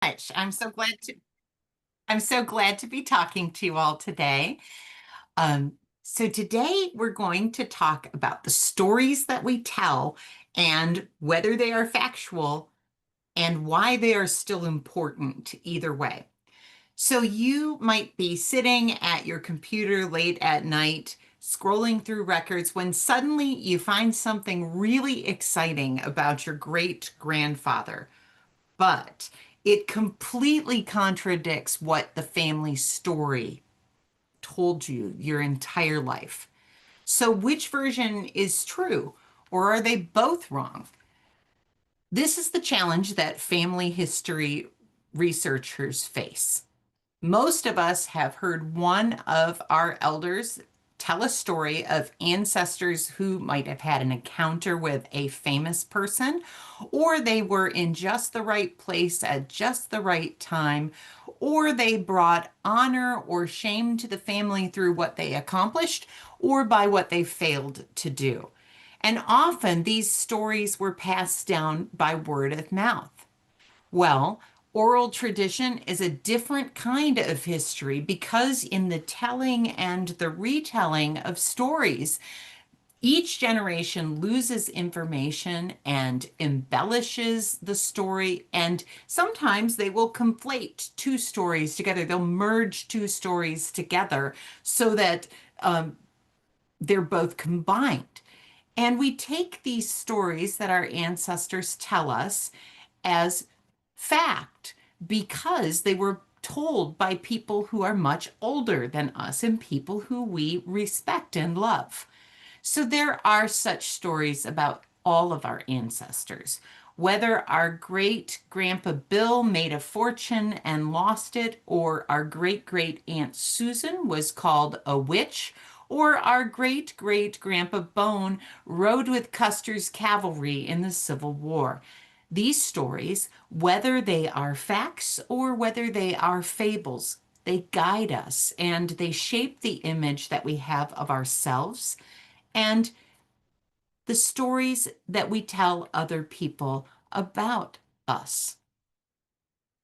much. I'm so glad to be talking to you all today. Um, so today we're going to talk about the stories that we tell and whether they are factual and why they are still important either way. So you might be sitting at your computer late at night, scrolling through records when suddenly you find something really exciting about your great grandfather, but it completely contradicts what the family story told you your entire life. So, which version is true, or are they both wrong? This is the challenge that family history researchers face. Most of us have heard one of our elders tell a story of ancestors who might have had an encounter with a famous person, or they were in just the right place at just the right time, or they brought honor or shame to the family through what they accomplished or by what they failed to do. And often these stories were passed down by word of mouth. Well, oral tradition is a different kind of history because in the telling and the retelling of stories, each generation loses information and embellishes the story, and sometimes they will conflate two stories together. They'll merge two stories together so that they're both combined. And we take these stories that our ancestors tell us as fact because they were told by people who are much older than us and people who we respect and love. So there are such stories about all of our ancestors. Whether our great grandpa Bill made a fortune and lost it, or our great great Aunt Susan was called a witch, or our great great grandpa Bone rode with Custer's cavalry in the Civil War. These stories, whether they are facts or whether they are fables, they guide us and they shape the image that we have of ourselves and the stories that we tell other people about us.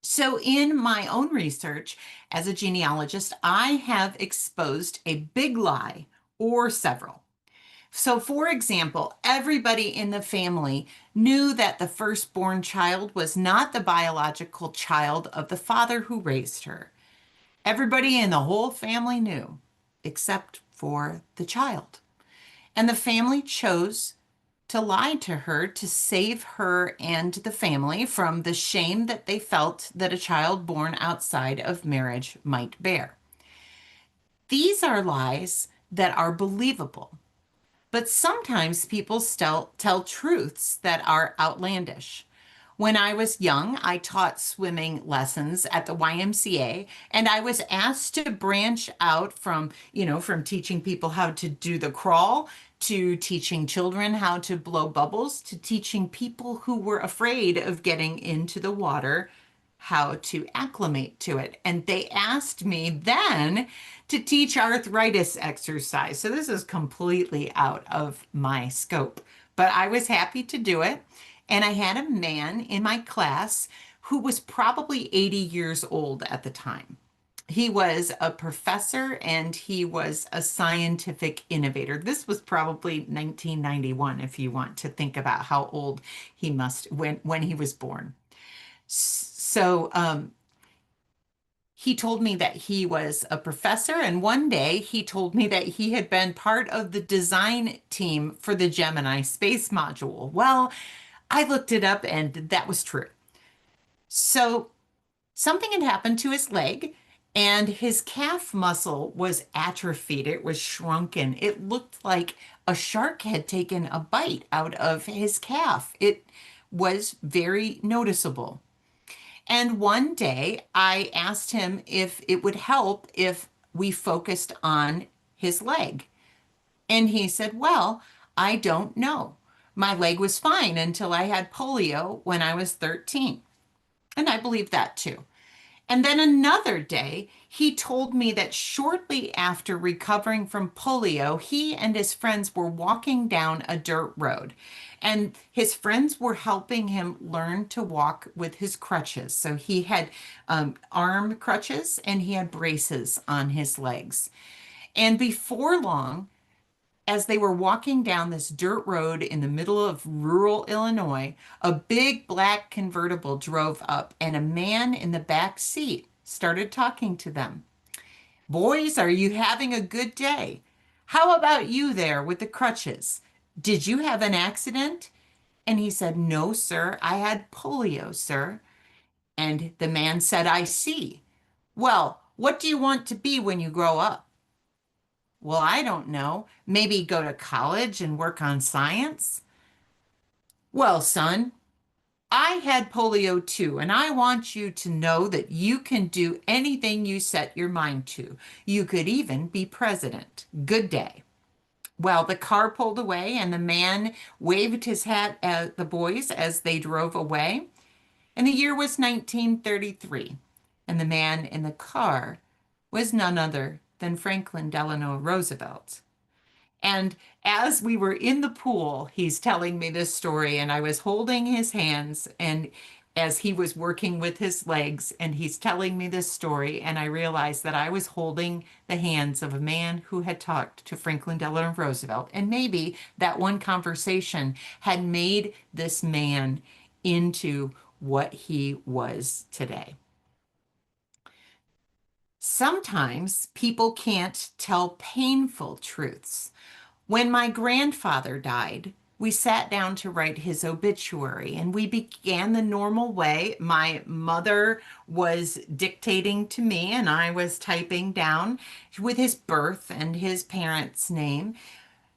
So, in my own research as a genealogist, I have exposed a big lie or several. So, for example, everybody in the family knew that the firstborn child was not the biological child of the father who raised her. Everybody in the whole family knew, except for the child. And the family chose to lie to her to save her and the family from the shame that they felt that a child born outside of marriage might bear. These are lies that are believable, but sometimes people still tell truths that are outlandish. When I was young, I taught swimming lessons at the YMCA, and I was asked to branch out from teaching people how to do the crawl to teaching children how to blow bubbles to teaching people who were afraid of getting into the water how to acclimate to it. And they asked me then to teach arthritis exercise. So this is completely out of my scope, but I was happy to do it. And I had a man in my class who was probably 80 years old at the time. He was a professor and he was a scientific innovator. This was probably 1991, if you want to think about how old he must when he was born. So he told me that he was a professor, and one day he told me that he had been part of the design team for the Gemini space module. Well, I looked it up and that was true. So something had happened to his leg and his calf muscle was atrophied. It was shrunken. It looked like a shark had taken a bite out of his calf. It was very noticeable. And one day I asked him if it would help if we focused on his leg. And he said, well, I don't know. My leg was fine until I had polio when I was 13. And I believe that too. And then another day, he told me that shortly after recovering from polio, he and his friends were walking down a dirt road. And his friends were helping him learn to walk with his crutches. So he had arm crutches and he had braces on his legs. And before long, as they were walking down this dirt road in the middle of rural Illinois, a big black convertible drove up and a man in the back seat started talking to them. Boys, are you having a good day? How about you there with the crutches? Did you have an accident? And he said, No, sir, I had polio, sir. And the man said, I see. Well, what do you want to be when you grow up? Well, I don't know. Maybe go to college and work on science? Well, son, I had polio too, and I want you to know that you can do anything you set your mind to. You could even be president. Good day. Well, the car pulled away, and the man waved his hat at the boys as they drove away. And the year was 1933, and the man in the car was none other than Franklin Delano Roosevelt. And as we were in the pool, he's telling me this story, and I was holding his hands, and as he was working with his legs, and he's telling me this story, and I realized that I was holding the hands of a man who had talked to Franklin Delano Roosevelt. And maybe that one conversation had made this man into what he was today. Sometimes people can't tell painful truths. When my grandfather died, we sat down to write his obituary and we began the normal way. My mother was dictating to me and I was typing down with his birth and his parents' name.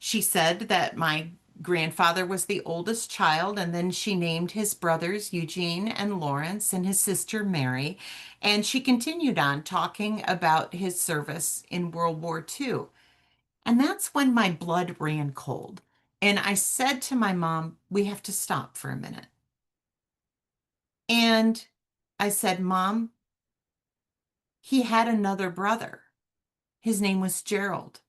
She said that my grandfather was the oldest child, and then she named his brothers Eugene and Lawrence and his sister Mary. And she continued on talking about his service in World War II. And that's when my blood ran cold. And I said to my mom, we have to stop for a minute. And I said, Mom, he had another brother. His name was Gerald.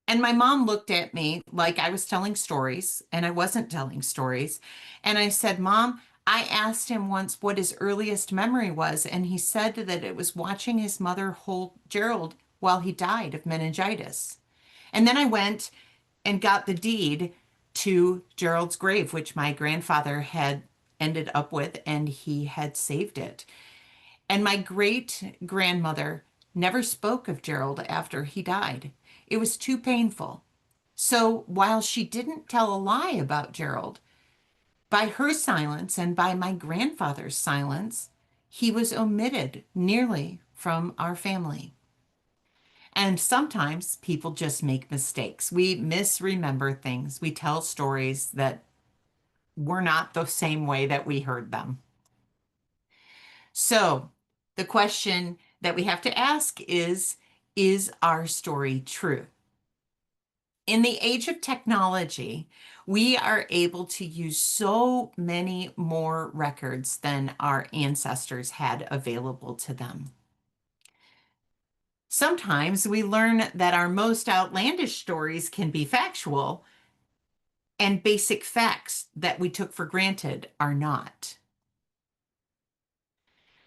And my mom looked at me like I was telling stories, and I wasn't telling stories. And I said, Mom, I asked him once what his earliest memory was, and he said that it was watching his mother hold Gerald while he died of meningitis. And then I went and got the deed to Gerald's grave, which my grandfather had ended up with, and he had saved it. And my great grandmother never spoke of Gerald after he died. It was too painful. So while she didn't tell a lie about Gerald, by her silence and by my grandfather's silence, he was omitted nearly from our family. And sometimes people just make mistakes. We misremember things. We tell stories that were not the same way that we heard them. So the question that we have to ask is our story true? In the age of technology, we are able to use so many more records than our ancestors had available to them. Sometimes we learn that our most outlandish stories can be factual, and basic facts that we took for granted are not.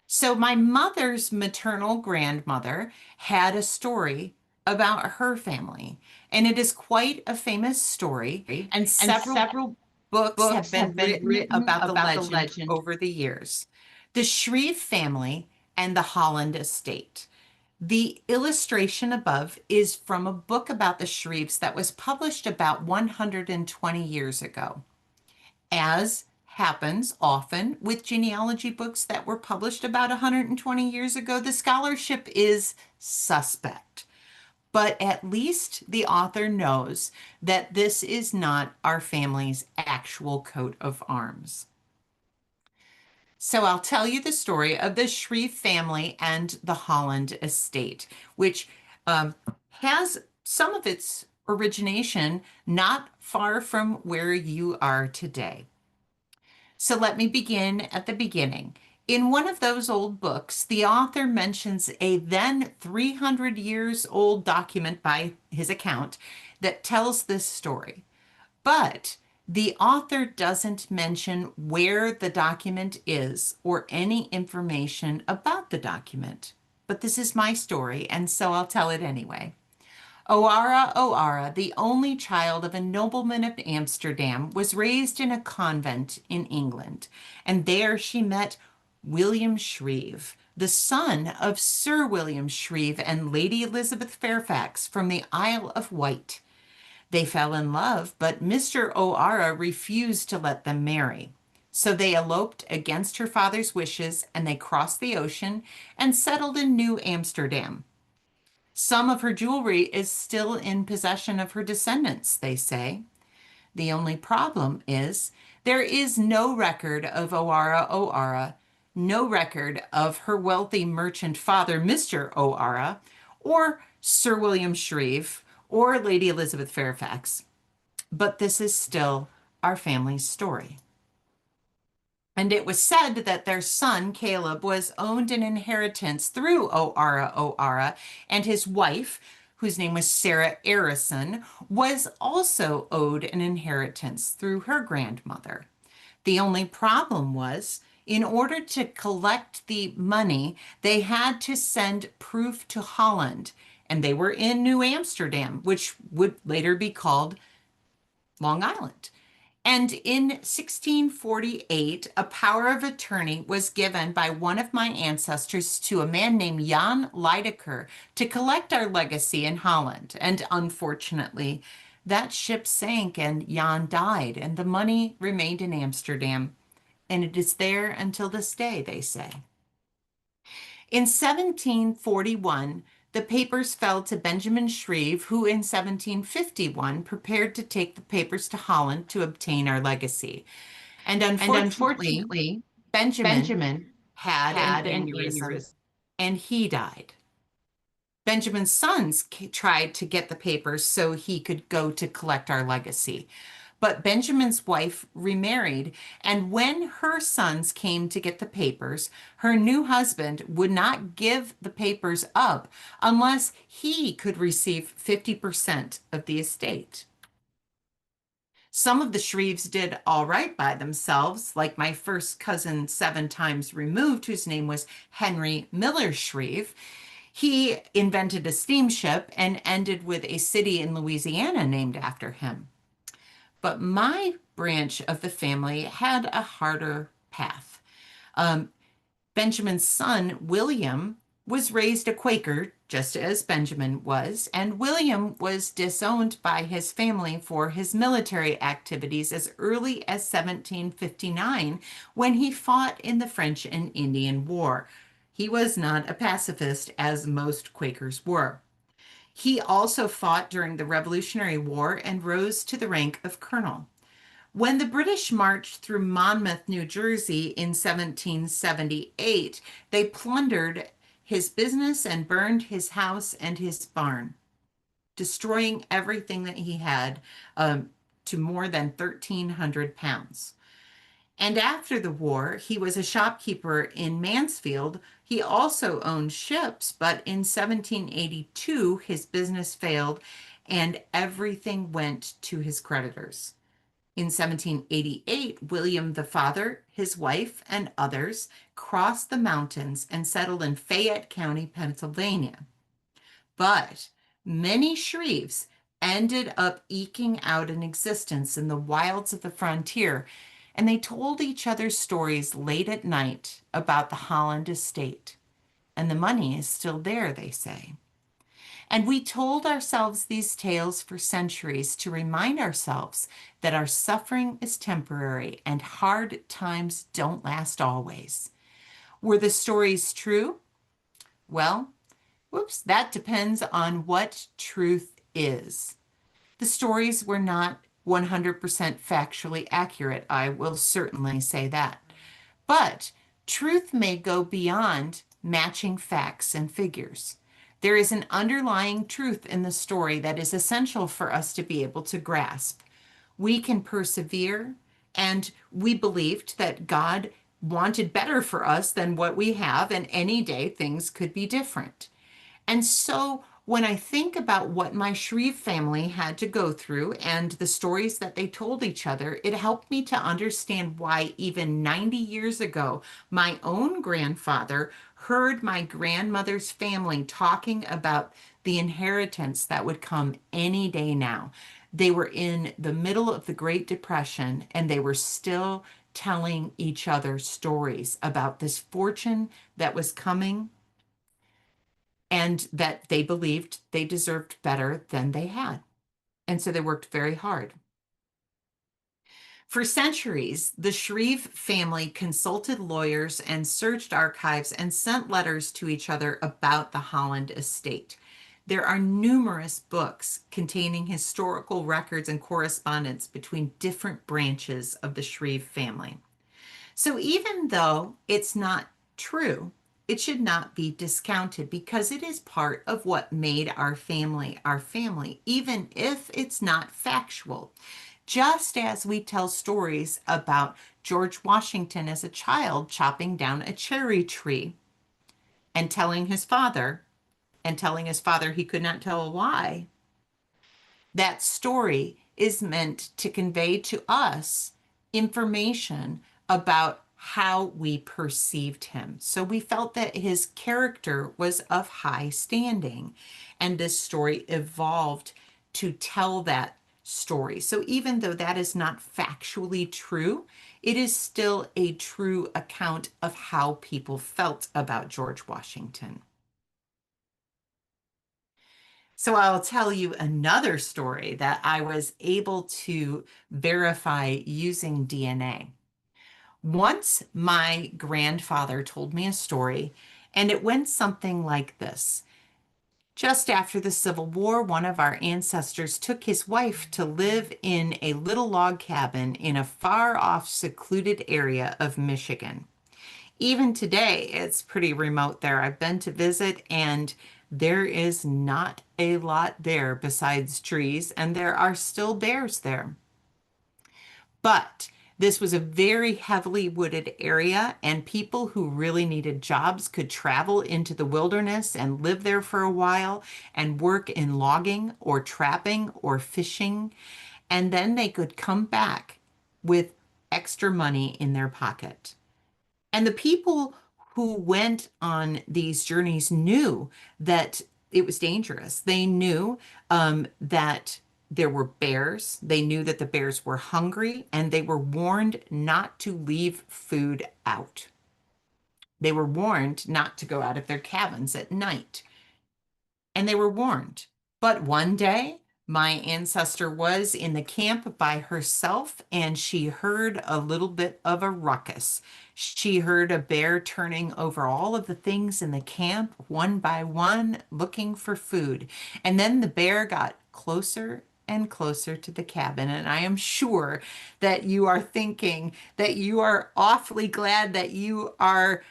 So, my mother's maternal grandmother had a story about her family, and it is quite a famous story, and And several several books have books been have been written written about the about the legend legend. over the years. The Shreve family and the Holland estate. The illustration above is from a book about the Shreves that was published about 120 years ago. As happens often with genealogy books that were published about 120 years ago, the scholarship is suspect. But at least the author knows that this is not our family's actual coat of arms. So I'll tell you the story of the Shreve family and the Holland estate, which um, has some of its origination not far from where you are today. So let me begin at the beginning. In one of those old books, the author mentions a then 300 years old document by his account that tells this story. But the author doesn't mention where the document is or any information about the document. But this is my story, and so I'll tell it anyway. Oara Oara, the only child of a nobleman of Amsterdam, was raised in a convent in England, and there she met William Shreve, the son of Sir William Shreve and Lady Elizabeth Fairfax from the Isle of Wight. They fell in love, but Mr. O'Hara refused to let them marry. So they eloped against her father's wishes and they crossed the ocean and settled in New Amsterdam. Some of her jewelry is still in possession of her descendants, they say. The only problem is there is no record of O'Hara O'Hara, no record of her wealthy merchant father, Mr. O'Hara, or Sir William Shreve, or Lady Elizabeth Fairfax. But this is still our family's story. And it was said that their son, Caleb, was owned an inheritance through O'Hara O'Hara, and his wife, whose name was Sarah Arison, was also owed an inheritance through her grandmother. The only problem was, in order to collect the money, they had to send proof to Holland, and they were in New Amsterdam, which would later be called Long Island. And in 1648, a power of attorney was given by one of my ancestors to a man named Jan Lydekker to collect our legacy in Holland. And unfortunately, that ship sank and Jan died, and the money remained in Amsterdam. And it is there until this day, they say. In 1741, the papers fell to Benjamin Shreve, who in 1751 prepared to take the papers to Holland to obtain our legacy. And And unfortunately, unfortunately, Benjamin Benjamin had an had an aneurysm aneurysm. and he died. Benjamin's sons tried to get the papers so he could go to collect our legacy. But Benjamin's wife remarried, and when her sons came to get the papers, her new husband would not give the papers up unless he could receive 50% of the estate. Some of the Shreves did all right by themselves, like my first cousin 7 times removed, whose name was Henry Miller Shreve. He invented a steamship and ended with a city in Louisiana named after him. But my branch of the family had a harder path. Um, Benjamin's son, William, was raised a Quaker, just as Benjamin was, and William was disowned by his family for his military activities as early as 1759 when he fought in the French and Indian War. He was not a pacifist, as most Quakers were. He also fought during the Revolutionary War and rose to the rank of colonel. When the British marched through Monmouth, New Jersey in 1778, they plundered his business and burned his house and his barn, destroying everything that he had to more than 1,300 pounds. And after the war, he was a shopkeeper in Mansfield. He also owned ships, but in 1782, his business failed and everything went to his creditors. In 1788, William the father, his wife, and others crossed the mountains and settled in Fayette County, Pennsylvania. But many Shreves ended up eking out an existence in the wilds of the frontier, and they told each other stories late at night about the Holland estate. And the money is still there, they say. And we told ourselves these tales for centuries to remind ourselves that our suffering is temporary and hard times don't last always. Were the stories true? Well, whoops, that depends on what truth is. The stories were not 100% factually accurate. I will certainly say that. But truth may go beyond matching facts and figures. There is an underlying truth in the story that is essential for us to be able to grasp. We can persevere, and we believed that God wanted better for us than what we have, and any day things could be different. And so when I think about what my Shreve family had to go through and the stories that they told each other, it helped me to understand why even 90 years ago, my own grandfather heard my grandmother's family talking about the inheritance that would come any day now. They were in the middle of the Great Depression and they were still telling each other stories about this fortune that was coming and that they believed they deserved better than they had. And so they worked very hard. For centuries, the Shreve family consulted lawyers and searched archives and sent letters to each other about the Holland estate. There are numerous books containing historical records and correspondence between different branches of the Shreve family. So even though it's not true, it should not be discounted because it is part of what made our family, even if it's not factual. Just as we tell stories about George Washington as a child chopping down a cherry tree and telling his father he could not tell why, that story is meant to convey to us information about how we perceived him. So we felt that his character was of high standing, and this story evolved to tell that story. So even though that is not factually true, it is still a true account of how people felt about George Washington. So I'll tell you another story that I was able to verify using DNA. Once my grandfather told me a story, and it went something like this. Just after the Civil War, one of our ancestors took his wife to live in a little log cabin in a far off, secluded area of Michigan. Even today, it's pretty remote there. I've been to visit, and there is not a lot there besides trees, and there are still bears there. But this was a very heavily wooded area, and people who really needed jobs could travel into the wilderness and live there for a while and work in logging or trapping or fishing. And then they could come back with extra money in their pocket. And the people who went on these journeys knew that it was dangerous. They knew that there were bears. They knew that the bears were hungry, and they were warned not to leave food out. They were warned not to go out of their cabins at night, and they were warned. But one day, my ancestor was in the camp by herself and she heard a little bit of a ruckus. She heard a bear turning over all of the things in the camp one by one, looking for food. And then the bear got closer and closer to the cabin. And I am sure that you are thinking that you are awfully glad that you are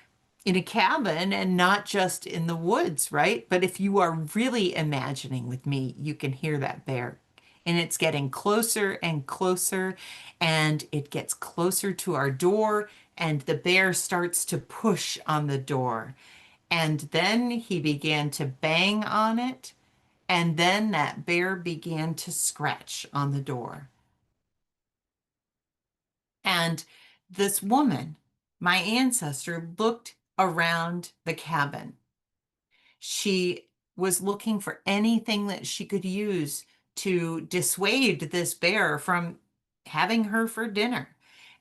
in a cabin and not just in the woods, right? But if you are really imagining with me, you can hear that bear. And it's getting closer and closer, and it gets closer to our door, and the bear starts to push on the door. And then he began to bang on it, and then that bear began to scratch on the door. And this woman, my ancestor, looked around the cabin. She was looking for anything that she could use to dissuade this bear from having her for dinner.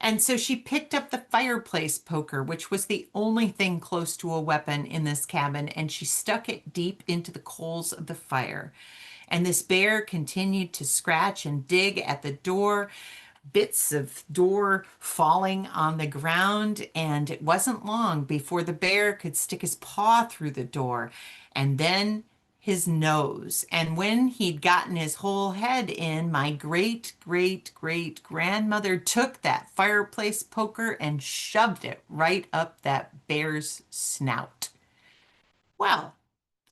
And so she picked up the fireplace poker, which was the only thing close to a weapon in this cabin, and she stuck it deep into the coals of the fire. And this bear continued to scratch and dig at the door, bits of door falling on the ground, and it wasn't long before the bear could stick his paw through the door and then his nose. And when he'd gotten his whole head in, my great great great grandmother took that fireplace poker and shoved it right up that bear's snout. Well,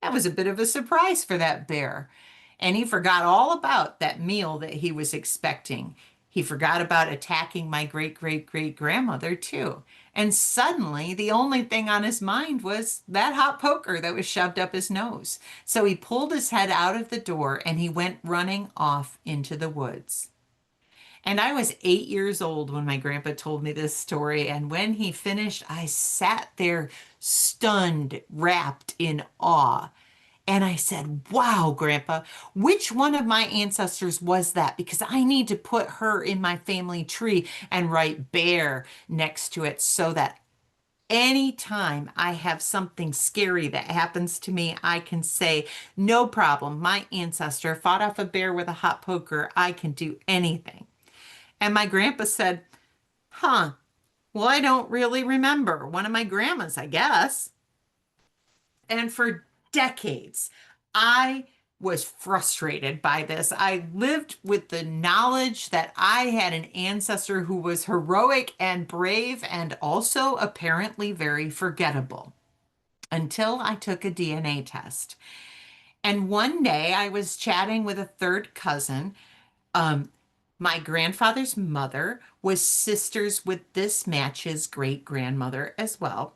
that was a bit of a surprise for that bear, and he forgot all about that meal that he was expecting. He forgot about attacking my great great great grandmother, too. And suddenly, the only thing on his mind was that hot poker that was shoved up his nose. So he pulled his head out of the door and he went running off into the woods. And I was 8 years old when my grandpa told me this story. And when he finished, I sat there stunned, wrapped in awe. And I said, "Wow, Grandpa, which one of my ancestors was that? Because I need to put her in my family tree and write bear next to it so that anytime I have something scary that happens to me, I can say, no problem. My ancestor fought off a bear with a hot poker. I can do anything." And my grandpa said, "Huh, well, I don't really remember. One of my grandmas, I guess." And for decades, I was frustrated by this. I lived with the knowledge that I had an ancestor who was heroic and brave and also apparently very forgettable until I took a DNA test. And one day I was chatting with a third cousin. Um, my grandfather's mother was sisters with this match's great grandmother as well.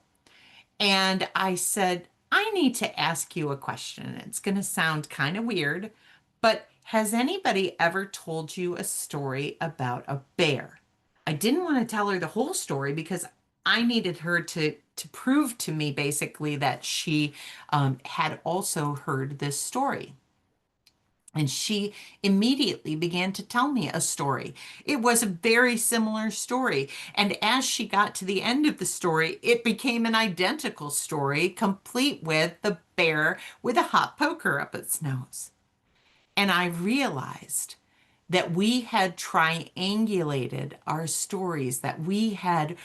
And I said, "I need to ask you a question. It's going to sound kind of weird, but has anybody ever told you a story about a bear?" I didn't want to tell her the whole story because I needed her to prove to me basically that she had also heard this story. And she immediately began to tell me a story. It was a very similar story. And as she got to the end of the story, it became an identical story, complete with the bear with a hot poker up its nose. And I realized that we had triangulated our stories, that we had,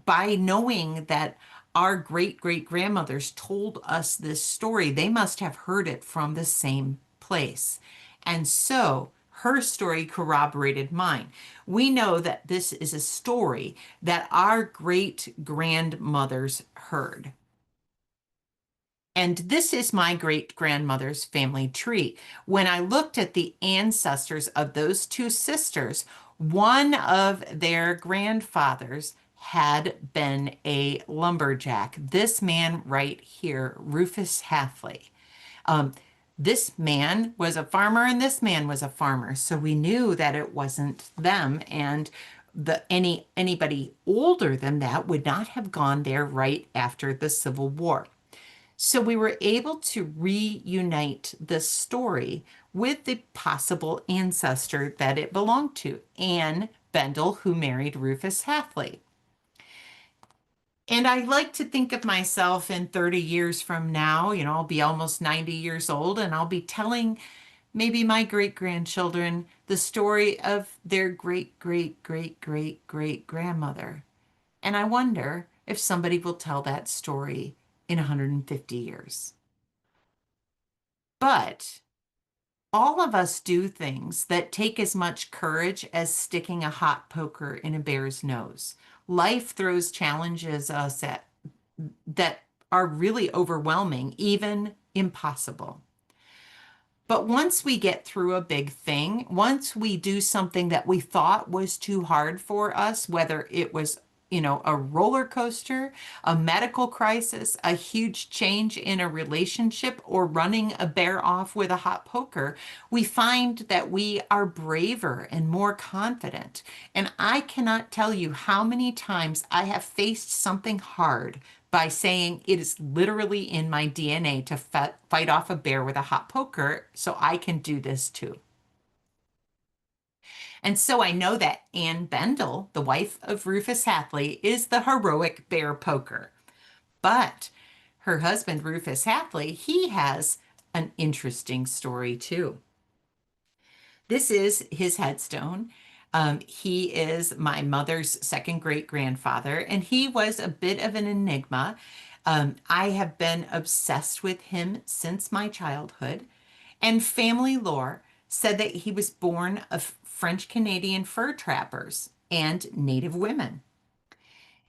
by knowing that our great great grandmothers told us this story, they must have heard it from the same place. And so her story corroborated mine. We know that this is a story that our great grandmothers heard. And this is my great grandmother's family tree. When I looked at the ancestors of those two sisters, one of their grandfathers had been a lumberjack. This man right here, Rufus Halfley. Um, this man was a farmer and this man was a farmer. So we knew that it wasn't them. And anybody older than that would not have gone there right after the Civil War. So we were able to reunite the story with the possible ancestor that it belonged to, Anne Bendel, who married Rufus Halfley. And I like to think of myself in 30 years from now, I'll be almost 90 years old, and I'll be telling maybe my great grandchildren the story of their great great great great great grandmother. And I wonder if somebody will tell that story in 150 years. But all of us do things that take as much courage as sticking a hot poker in a bear's nose. Life throws challenges us at that are really overwhelming, even impossible. But once we get through a big thing, once we do something that we thought was too hard for us, whether it was, a roller coaster, a medical crisis, a huge change in a relationship, or running a bear off with a hot poker, we find that we are braver and more confident. And I cannot tell you how many times I have faced something hard by saying it is literally in my DNA to fight off a bear with a hot poker, so I can do this too. And so I know that Anne Bendel, the wife of Rufus Halfley, is the heroic bear poker. But her husband, Rufus Halfley, he has an interesting story too. This is his headstone. He is my mother's second great grandfather, and he was a bit of an enigma. I have been obsessed with him since my childhood, and family lore said that he was born of French Canadian fur trappers and Native women.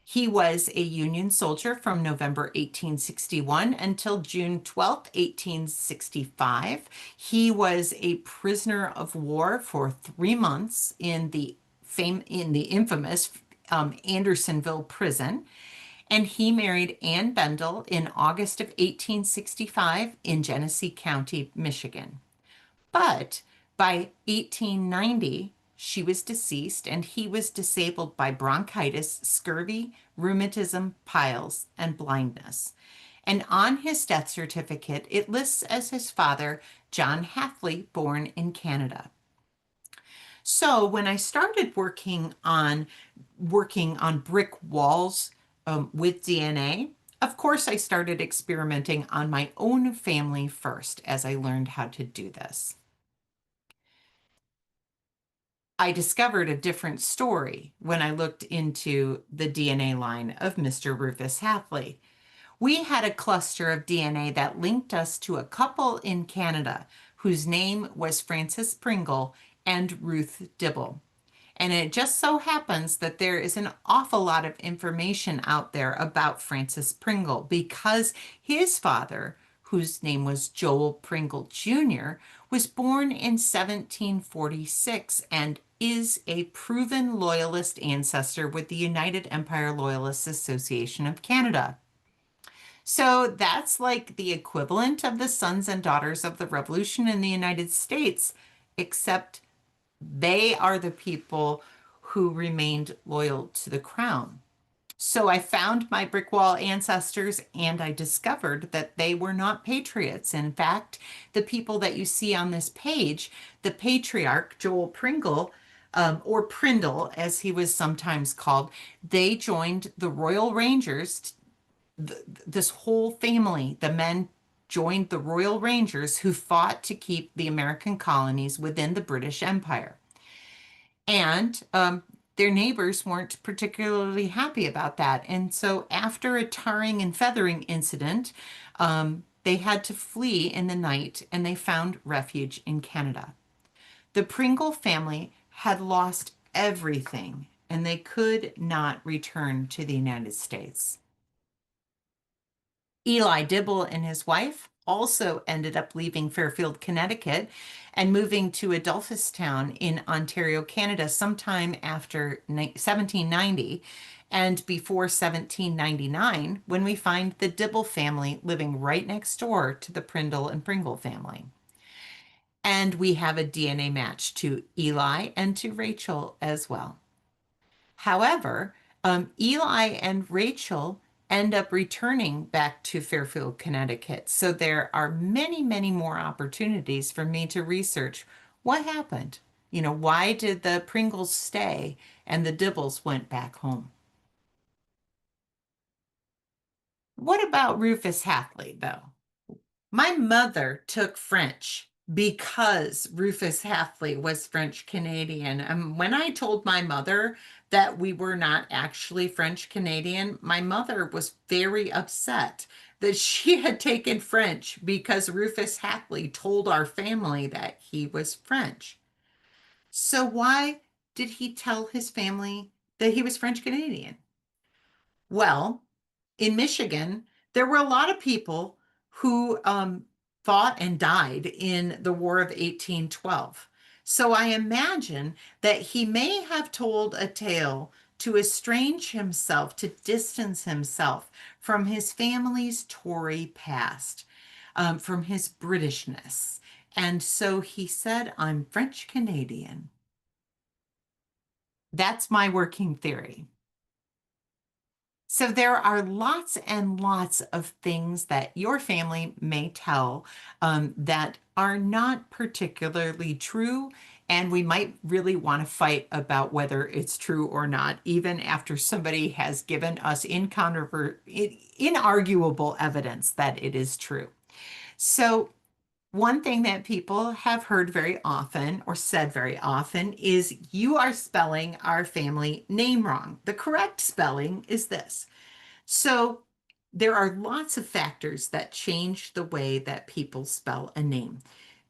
He was a Union soldier from November 1861 until June 12th, 1865. He was a prisoner of war for 3 months in the fame in the infamous Andersonville prison. And he married Anne Bendel in August of 1865 in Genesee County, Michigan. But by 1890, she was deceased and he was disabled by bronchitis, scurvy, rheumatism, piles, and blindness. And on his death certificate, it lists as his father, John Hathley, born in Canada. So when I started working on brick walls with DNA, of course, I started experimenting on my own family first as I learned how to do this. I discovered a different story when I looked into the DNA line of Mr. Rufus Hathley. We had a cluster of DNA that linked us to a couple in Canada whose name was Francis Pringle and Ruth Dibble. And it just so happens that there is an awful lot of information out there about Francis Pringle because his father, whose name was Joel Pringle Jr., was born in 1746 and is a proven loyalist ancestor with the United Empire Loyalists Association of Canada. So that's like the equivalent of the sons and daughters of the Revolution in the United States, except they are the people who remained loyal to the crown. So I found my brick wall ancestors and I discovered that they were not patriots. In fact, the people that you see on this page, the patriarch, Joel Pringle, or Prindle, as he was sometimes called, they joined the Royal Rangers. This whole family, the men joined the Royal Rangers who fought to keep the American colonies within the British Empire. And their neighbors weren't particularly happy about that. And so, after a tarring and feathering incident, they had to flee in the night and they found refuge in Canada. The Pringle family had lost everything and they could not return to the United States. Eli Dibble and his wife also ended up leaving Fairfield, Connecticut, and moving to Adolphustown in Ontario, Canada, sometime after 1790 and before 1799, when we find the Dibble family living right next door to the Prindle and Pringle family. And we have a DNA match to Eli and to Rachel as well. However, Eli and Rachel end up returning back to Fairfield, Connecticut. So there are many, many more opportunities for me to research what happened. Why did the Pringles stay and the Dibbles went back home? What about Rufus Hathley, though? My mother took French because Rufus Hathley was French Canadian. And when I told my mother that we were not actually French Canadian, my mother was very upset that she had taken French because Rufus Hathley told our family that he was French. So why did he tell his family that he was French Canadian? Well, in Michigan, there were a lot of people who fought and died in the War of 1812. So I imagine that he may have told a tale to estrange himself, to distance himself from his family's Tory past, from his Britishness. And so he said, I'm French Canadian. That's my working theory. So there are lots and lots of things that your family may tell that are not particularly true, and we might really want to fight about whether it's true or not, even after somebody has given us inarguable evidence that it is true. So one thing that people have heard very often or said very often is you are spelling our family name wrong. The correct spelling is this. So there are lots of factors that change the way that people spell a name.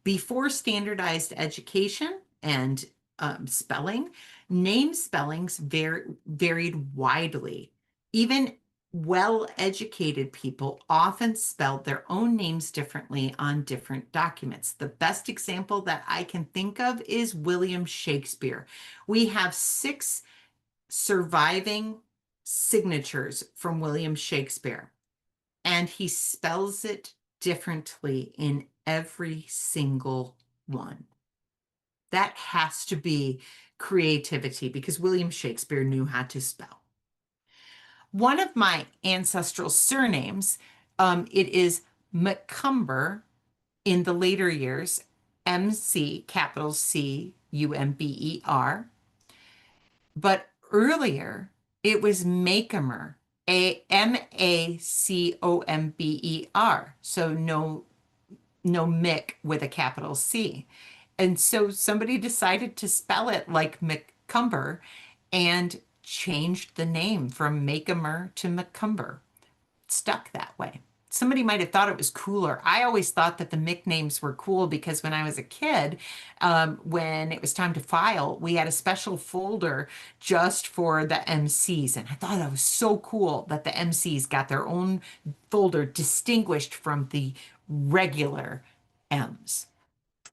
Before standardized education and spelling, name spellings varied widely. Even Well-educated people often spelled their own names differently on different documents. The best example that I can think of is William Shakespeare. We have six surviving signatures from William Shakespeare, and he spells it differently in every single one. That has to be creativity because William Shakespeare knew how to spell. One of my ancestral surnames, it is McCumber in the later years, MC, capital Cumber. But earlier, it was Macomer, Macomber. So no Mick with a capital C. And so somebody decided to spell it like McCumber and changed the name from Macomer to McCumber. Stuck that way. Somebody might have thought it was cooler. I always thought that the Mick names were cool because when I was a kid, when it was time to file, we had a special folder just for the MCs. And I thought that was so cool that the MCs got their own folder distinguished from the regular M's.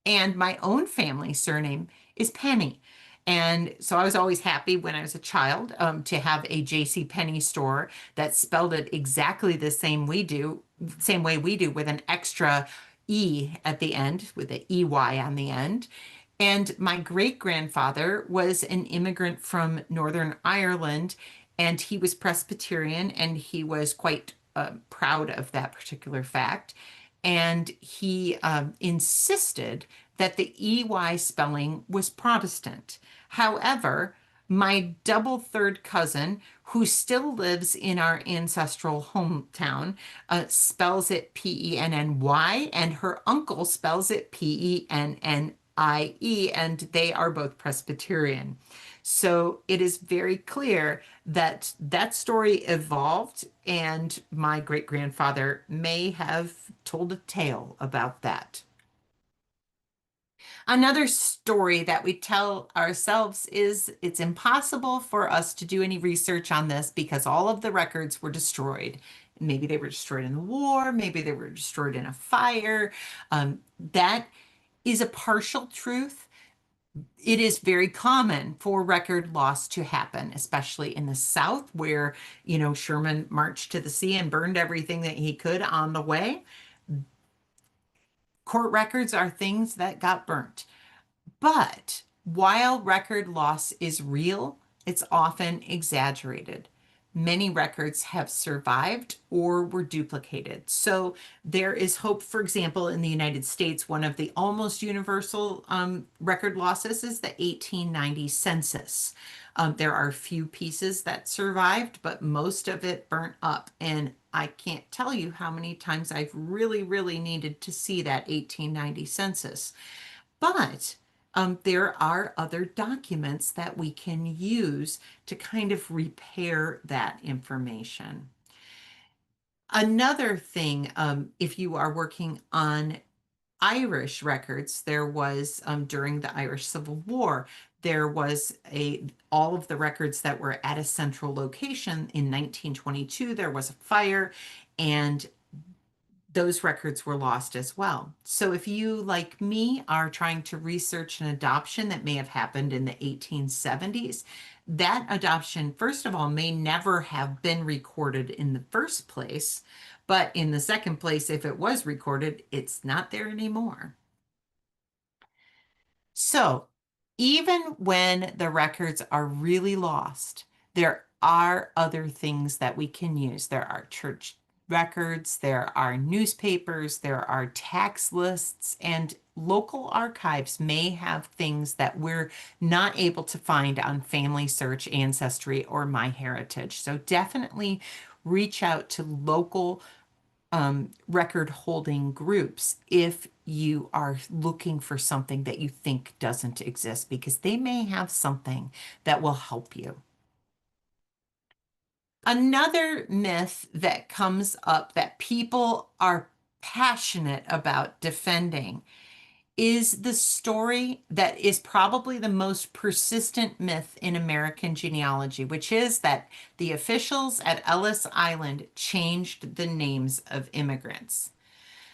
And my own family surname is Penny. And so I was always happy when I was a child to have a J.C. Penney store that spelled it exactly the same way we do, with an extra E at the end, with the EY on the end. And my great grandfather was an immigrant from Northern Ireland, and he was Presbyterian, and he was quite proud of that particular fact. And he insisted that the EY spelling was Protestant. However, my double third cousin, who still lives in our ancestral hometown, spells it Penny, and her uncle spells it Pennie, and they are both Presbyterian. So it is very clear that that story evolved, and my great grandfather may have told a tale about that. Another story that we tell ourselves is it's impossible for us to do any research on this because all of the records were destroyed. Maybe they were destroyed in the war, maybe they were destroyed in a fire. That is a partial truth. It is very common for record loss to happen, especially in the South, where, Sherman marched to the sea and burned everything that he could on the way. Court records are things that got burnt. But while record loss is real, it's often exaggerated. Many records have survived or were duplicated. So there is hope. For example, in the United States, one of the almost universal record losses is the 1890 census. There are a few pieces that survived, but most of it burnt up. And I can't tell you how many times I've really, really needed to see that 1890 census. But there are other documents that we can use to kind of repair that information. Another thing, if you are working on Irish records, there was during the Irish Civil War, there was all of the records that were at a central location. In 1922, there was a fire, and those records were lost as well. So if you, like me, are trying to research an adoption that may have happened in the 1870s, that adoption, first of all, may never have been recorded in the first place. But in the second place, if it was recorded, it's not there anymore. So even when the records are really lost, there are other things that we can use. There are church records, there are newspapers, there are tax lists, and local archives may have things that we're not able to find on Family Search, Ancestry, or MyHeritage. So definitely reach out to local record holding groups if you are looking for something that you think doesn't exist, because they may have something that will help you. Another myth that comes up that people are passionate about defending is the story that is probably the most persistent myth in American genealogy, which is that the officials at Ellis Island changed the names of immigrants.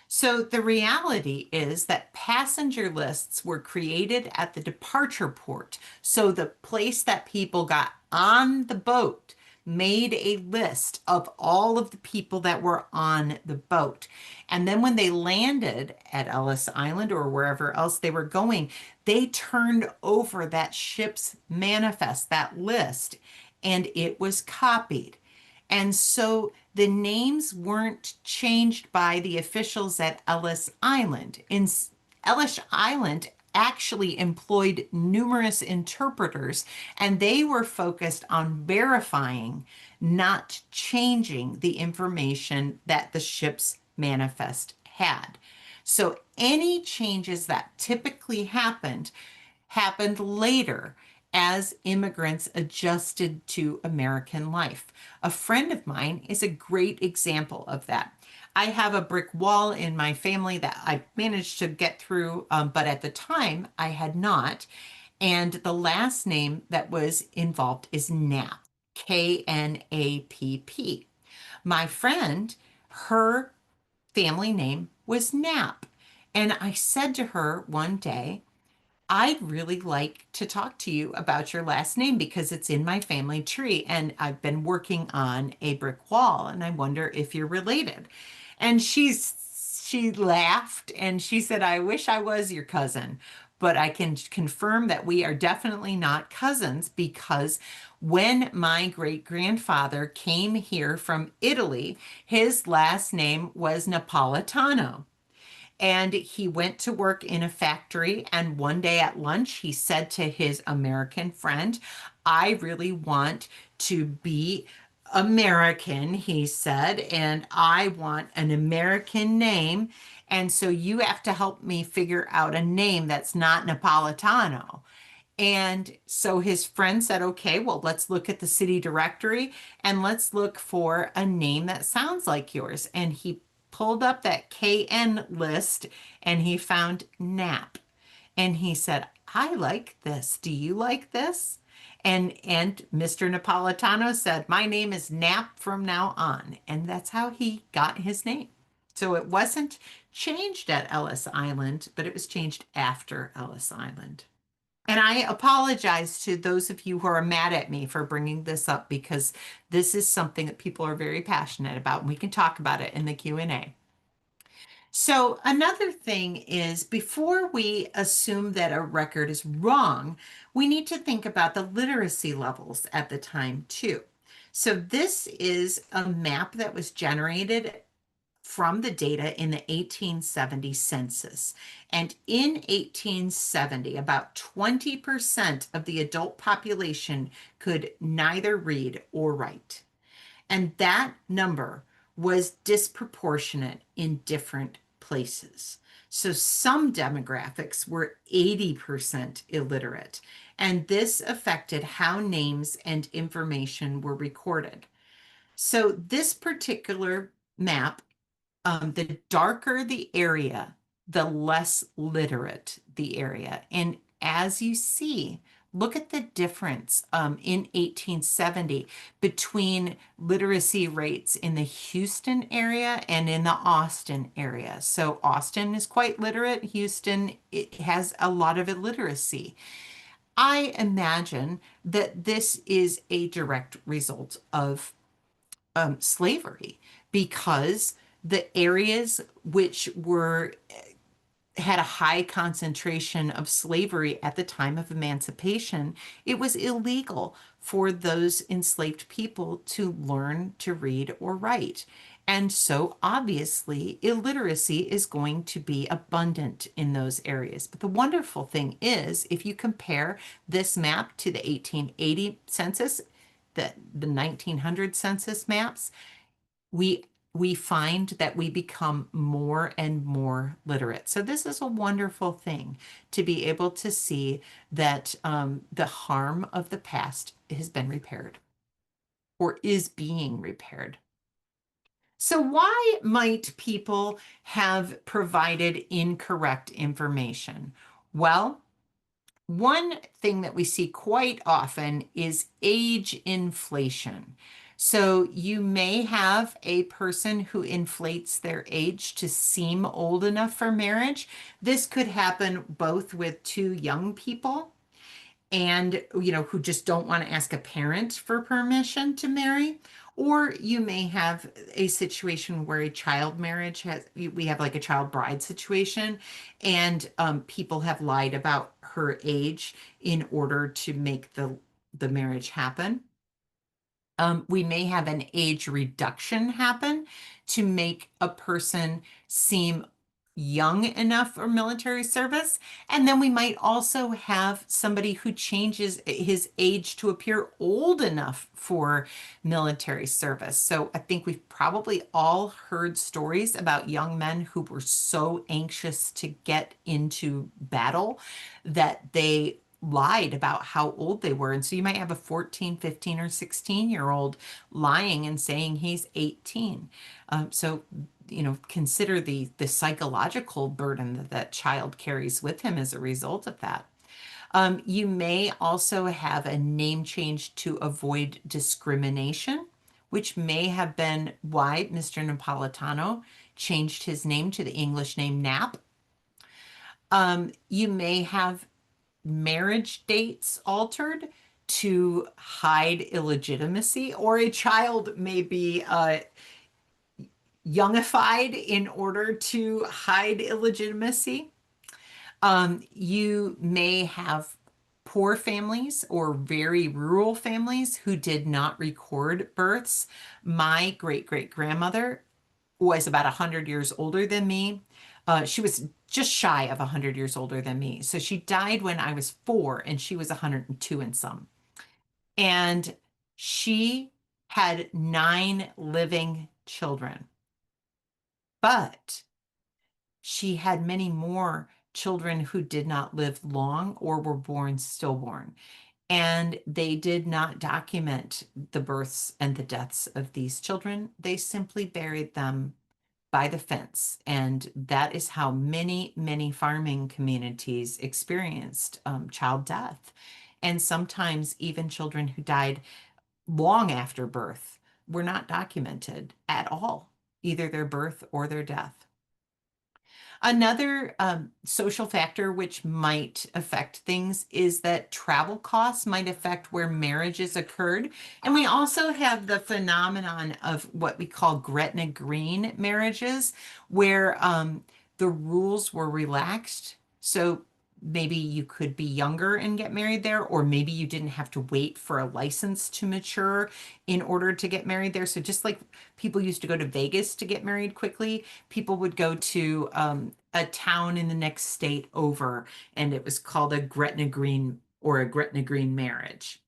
So the reality is that passenger lists were created at the departure port. So the place that people got on the boat made a list of all of the people that were on the boat. And then when they landed at Ellis Island or wherever else they were going, they turned over that ship's manifest, that list, and it was copied. And so the names weren't changed by the officials at Ellis Island. Ellis Island actually employed numerous interpreters, and they were focused on verifying, not changing the information that the ship's manifest had. So any changes that typically happened later as immigrants adjusted to American life. A friend of mine is a great example of that. I have a brick wall in my family that I managed to get through, but at the time I had not. And the last name that was involved is Knapp, Knapp. My friend, her family name was Knapp. And I said to her one day, I'd really like to talk to you about your last name because it's in my family tree and I've been working on a brick wall and I wonder if you're related. And she laughed and she said, I wish I was your cousin, but I can confirm that we are definitely not cousins because when my great grandfather came here from Italy, his last name was Napolitano. And he went to work in a factory. And one day at lunch, he said to his American friend, I really want to be American, he said, and I want an American name. And so you have to help me figure out a name that's not Napolitano. And so his friend said, okay, well, let's look at the city directory and let's look for a name that sounds like yours. And he pulled up that KN list and he found Knapp. And he said, I like this. Do you like this? And Mr. Napolitano said, my name is Knapp from now on. And that's how he got his name. So it wasn't changed at Ellis Island, but it was changed after Ellis Island. And I apologize to those of you who are mad at me for bringing this up because this is something that people are very passionate about, and we can talk about it in the Q&A. So another thing is before we assume that a record is wrong, we need to think about the literacy levels at the time too. So this is a map that was generated from the data in the 1870 census. And in 1870, about 20% of the adult population could neither read or write. And that number was disproportionate in different places. So some demographics were 80% illiterate, and this affected how names and information were recorded. So this particular map, the darker the area, the less literate the area. And as you see, look at the difference in 1870 between literacy rates in the Houston area and in the Austin area. So Austin is quite literate. Houston, it has a lot of illiteracy. I imagine that this is a direct result of slavery because the areas which were had a high concentration of slavery at the time of emancipation, it was illegal for those enslaved people to learn to read or write. And so obviously illiteracy is going to be abundant in those areas. But the wonderful thing is, if you compare this map to the 1880 census, the 1900 census maps, we we find that we become more and more literate. So this is a wonderful thing to be able to see that the harm of the past has been repaired or is being repaired. So, why might people have provided incorrect information? Well, one thing that we see quite often is age inflation. So you may have a person who inflates their age to seem old enough for marriage. This could happen both with two young people and who just don't want to ask a parent for permission to marry, or you may have a situation where a child marriage has we have like a child bride situation, and people have lied about her age in order to make the marriage happen. We may have an age reduction happen to make a person seem young enough for military service. And then we might also have somebody who changes his age to appear old enough for military service. So I think we've probably all heard stories about young men who were so anxious to get into battle that they lied about how old they were. And so you might have a 14, 15, or 16-year-old lying and saying he's 18. So, consider the psychological burden that that child carries with him as a result of that. You may also have a name change to avoid discrimination, which may have been why Mr. Napolitano changed his name to the English name Knapp. You may have marriage dates altered to hide illegitimacy, or a child may be youngified in order to hide illegitimacy. You may have poor families or very rural families who did not record births. My great great grandmother was about 100 years older than me. She was just shy of 100 years older than me. So she died when I was 4, and she was 102 and some. And she had 9 living children, but she had many more children who did not live long or were born stillborn. And they did not document the births and the deaths of these children. They simply buried them by the fence. And that is how many, many farming communities experienced child death. And sometimes even children who died long after birth were not documented at all, either their birth or their death. Another social factor which might affect things is that travel costs might affect where marriages occurred. And we also have the phenomenon of what we call Gretna Green marriages, where the rules were relaxed. So maybe you could be younger and get married there, or maybe you didn't have to wait for a license to mature in order to get married there. So just like people used to go to Vegas to get married quickly, people would go to a town in the next state over, and it was called a Gretna Green or a Gretna Green marriage.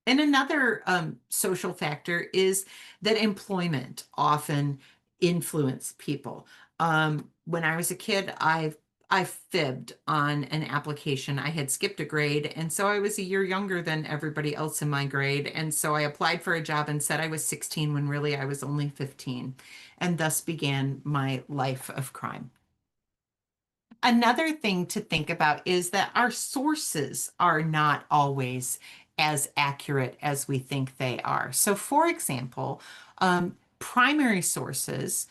And another social factor is that employment often influenced people. When I was a kid, I fibbed on an application. I had skipped a grade, and so I was a year younger than everybody else in my grade. And so I applied for a job and said I was 16 when really I was only 15. And thus began my life of crime. Another thing to think about is that our sources are not always as accurate as we think they are. So, for example, primary sources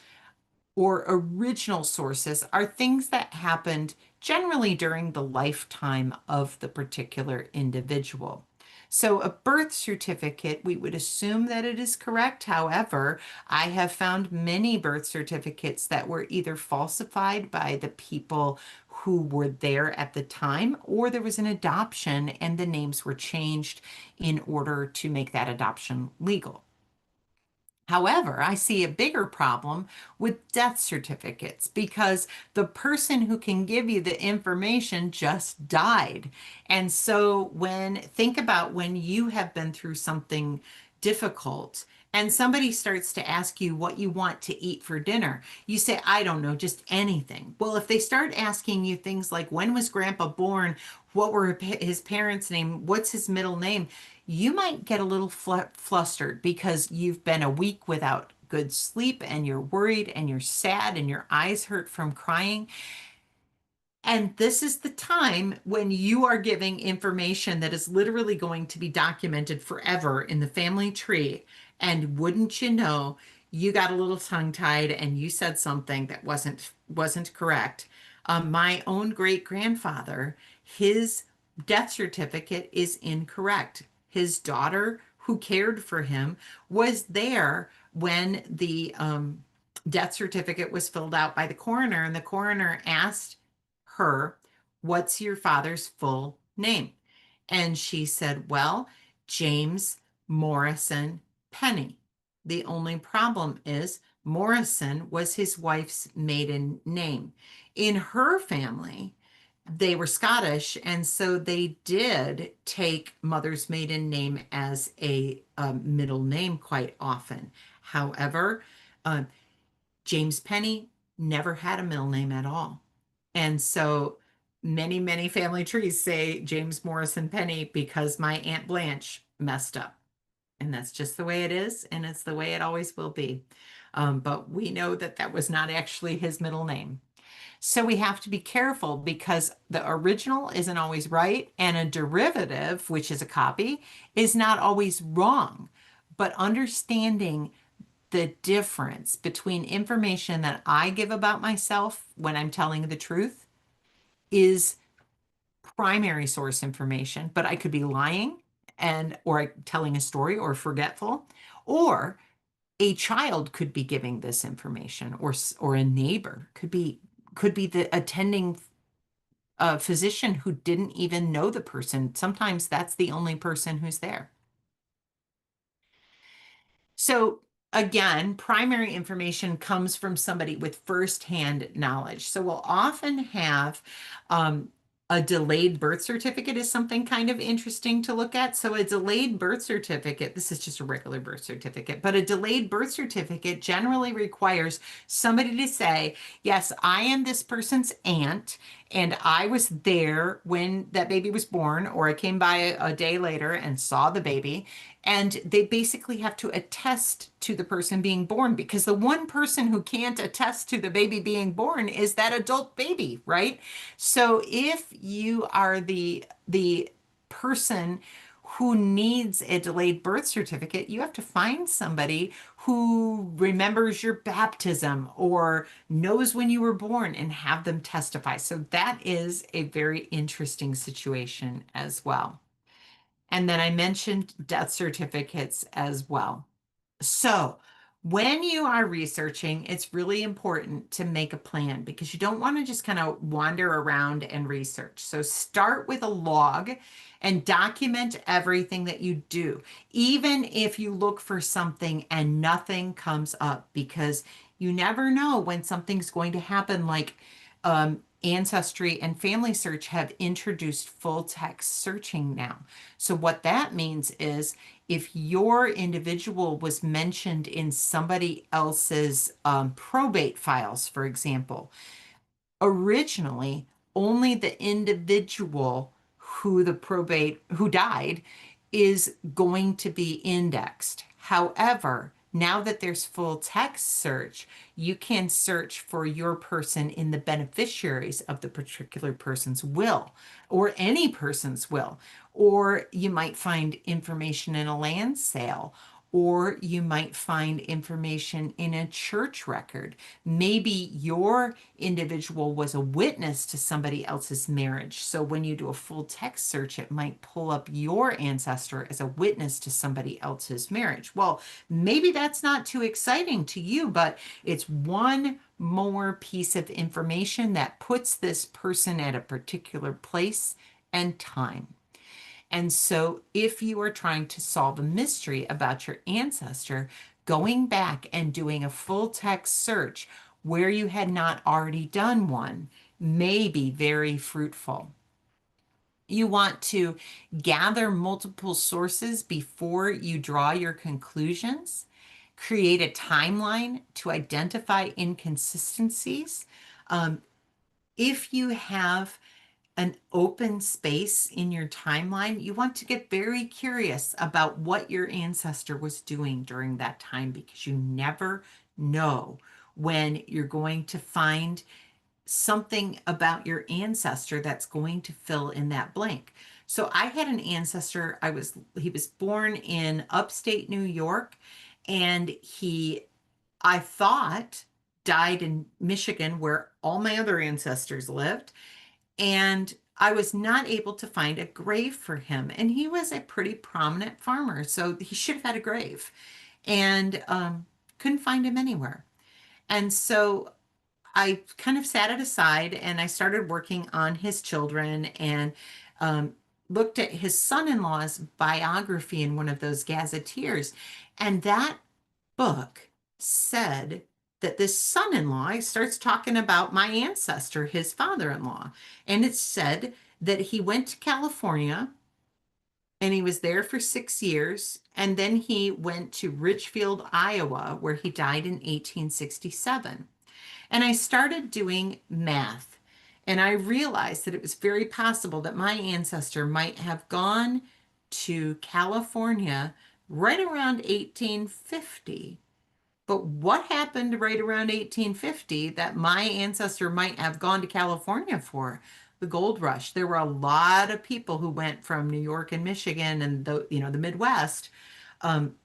or original sources are things that happened generally during the lifetime of the particular individual. So, a birth certificate, we would assume that it is correct. However, I have found many birth certificates that were either falsified by the people who were there at the time, or there was an adoption and the names were changed in order to make that adoption legal. However, I see a bigger problem with death certificates because the person who can give you the information just died. And so think about when you have been through something difficult and somebody starts to ask you what you want to eat for dinner, you say, I don't know, just anything. Well, if they start asking you things like, when was grandpa born? What were his parents' name? What's his middle name? You might get a little flustered because you've been a week without good sleep and you're worried and you're sad and your eyes hurt from crying. And this is the time when you are giving information that is literally going to be documented forever in the family tree. And wouldn't you know, you got a little tongue-tied and you said something that wasn't correct. My own great-grandfather, his death certificate is incorrect. His daughter, who cared for him, was there when the death certificate was filled out by the coroner, and the coroner asked her, "What's your father's full name?" And she said, "Well, James Morrison Penny." The only problem is Morrison was his wife's maiden name. In her family, they were Scottish, and so they did take mother's maiden name as a middle name quite often. However, uh, James Penny never had a middle name at all. And so many family trees say James Morrison Penny because my Aunt Blanche messed up. And that's just the way it is, and it's the way it always will be. But we know that that was not actually his middle name. So we have to be careful because the original isn't always right, and a derivative, which is a copy, is not always wrong. But understanding the difference between information that I give about myself when I'm telling the truth is primary source information, but I could be lying and or telling a story or forgetful, or a child could be giving this information, or a neighbor could be the attending physician who didn't even know the person. Sometimes that's the only person who's there. So again, primary information comes from somebody with firsthand knowledge. So we'll often have um, a delayed birth certificate is something kind of interesting to look at. So a delayed birth certificate, this is just a regular birth certificate, but a delayed birth certificate generally requires somebody to say, yes, I am this person's aunt, and I was there when that baby was born, or I came by a day later and saw the baby. And they basically have to attest to the person being born, because the one person who can't attest to the baby being born is that adult baby, right? So if you are the person who needs a delayed birth certificate, you have to find somebody who remembers your baptism or knows when you were born and have them testify. So that is a very interesting situation as well. And then I mentioned death certificates as well. So, when you are researching, it's really important to make a plan because you don't want to just kind of wander around and research. So, start with a log and document everything that you do, even if you look for something and nothing comes up, because you never know when something's going to happen. Like Ancestry and Family Search have introduced full text searching now. So, what that means is if your individual was mentioned in somebody else's probate files, for example, originally only the individual who died is going to be indexed. However, now that there's full text search, you can search for your person in the beneficiaries of the particular person's will, or any person's will. Or you might find information in a land sale, or you might find information in a church record. Maybe your individual was a witness to somebody else's marriage. So when you do a full text search, it might pull up your ancestor as a witness to somebody else's marriage. Well, maybe that's not too exciting to you, but it's one more piece of information that puts this person at a particular place and time. And so, if you are trying to solve a mystery about your ancestor, going back and doing a full text search where you had not already done one may be very fruitful. You want to gather multiple sources before you draw your conclusions. Create a timeline to identify inconsistencies. If you have an open space in your timeline, you want to get very curious about what your ancestor was doing during that time because you never know when you're going to find something about your ancestor that's going to fill in that blank. So I had an ancestor, he was born in upstate New York, and I thought died in Michigan where all my other ancestors lived, and I was not able to find a grave for him. And he was a pretty prominent farmer, so he should have had a grave, and couldn't find him anywhere. And so I kind of sat it aside and I started working on his children and um, looked at his son-in-law's biography in one of those gazetteers. And that book said that this son-in-law starts talking about my ancestor, his father-in-law. And it said that he went to California and he was there for 6 years. And then he went to Richfield, Iowa, where he died in 1867. And I started doing math. And I realized that it was very possible that my ancestor might have gone to California right around 1850. But what happened right around 1850 that my ancestor might have gone to California for? The gold rush. There were a lot of people who went from New York and Michigan and the Midwest um,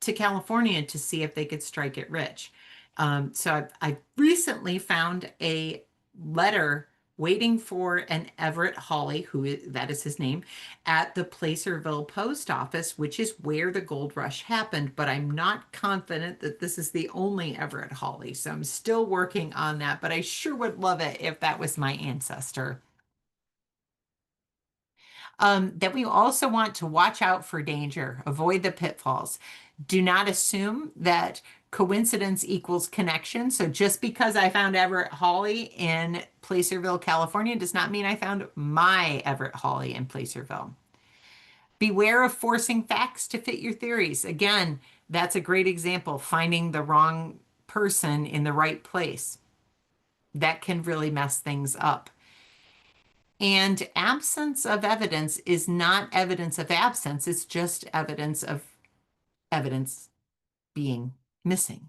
to California to see if they could strike it rich. I recently found a letter waiting for an Everett Hawley, that is his name, at the Placerville post office, which is where the gold rush happened. But I'm not confident that this is the only Everett Hawley. So I'm still working on that, but I sure would love it if that was my ancestor. That we also want to watch out for danger, avoid the pitfalls. Do not assume that coincidence equals connection. So just because I found Everett Hawley in Placerville, California, does not mean I found my Everett Hawley in Placerville. Beware of forcing facts to fit your theories. Again, that's a great example, finding the wrong person in the right place. That can really mess things up. And absence of evidence is not evidence of absence, it's just evidence of evidence being missing.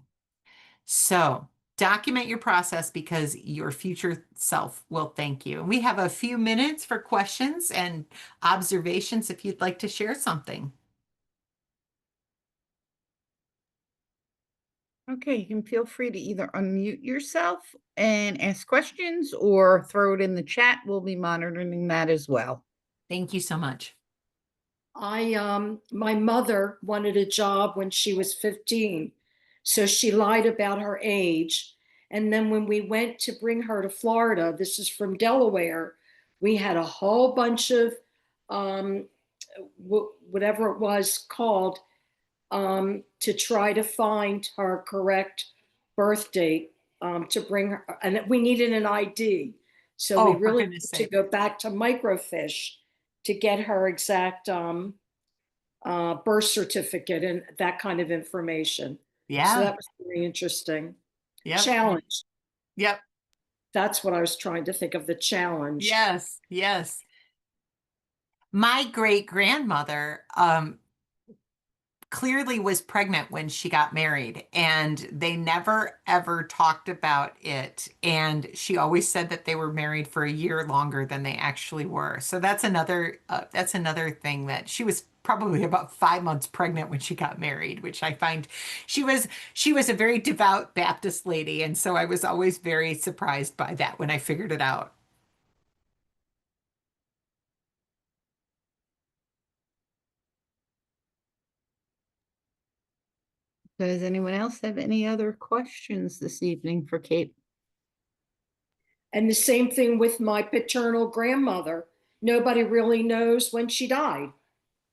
So document your process because your future self will thank you. And we have a few minutes for questions and observations if you'd like to share something. Okay, you can feel free to either unmute yourself and ask questions or throw it in the chat. We'll be monitoring that as well. Thank you so much. My mother wanted a job when she was 15. So she lied about her age. And then when we went to bring her to Florida, this is from Delaware, we had a whole bunch of whatever it was called to try to find her correct birth date to bring her. And we needed an ID. So we Oh, for really goodness had to sake. go back to microfiche to get her exact birth certificate and that kind of information. So Yeah. that was very interesting. Yep. Challenge. Yep. That's what I was trying to think of, the challenge. Yes. Yes. My great grandmother clearly was pregnant when she got married, and they never ever talked about it. And she always said that they were married for a year longer than they actually were. So that's another thing, that she was probably about 5 months pregnant when she got married, which I find she was a very devout Baptist lady, and so I was always very surprised by that when I figured it out. Does anyone else have any other questions this evening for Kate? And the same thing with my paternal grandmother. Nobody really knows when she died.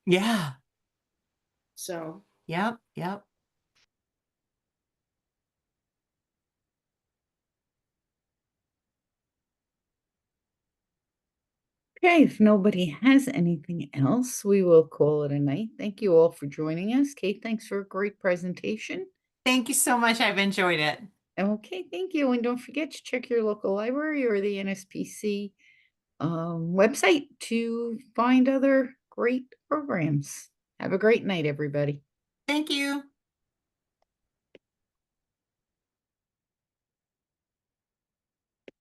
Yeah. So, Yep. Yep. Okay, if nobody has anything else, we will call it a night. Thank you all for joining us. Kate, thanks for a great presentation. Thank you so much. I've enjoyed it. Okay, thank you. And don't forget to check your local library or the NSPC website to find other great programs. Have a great night, everybody. Thank you.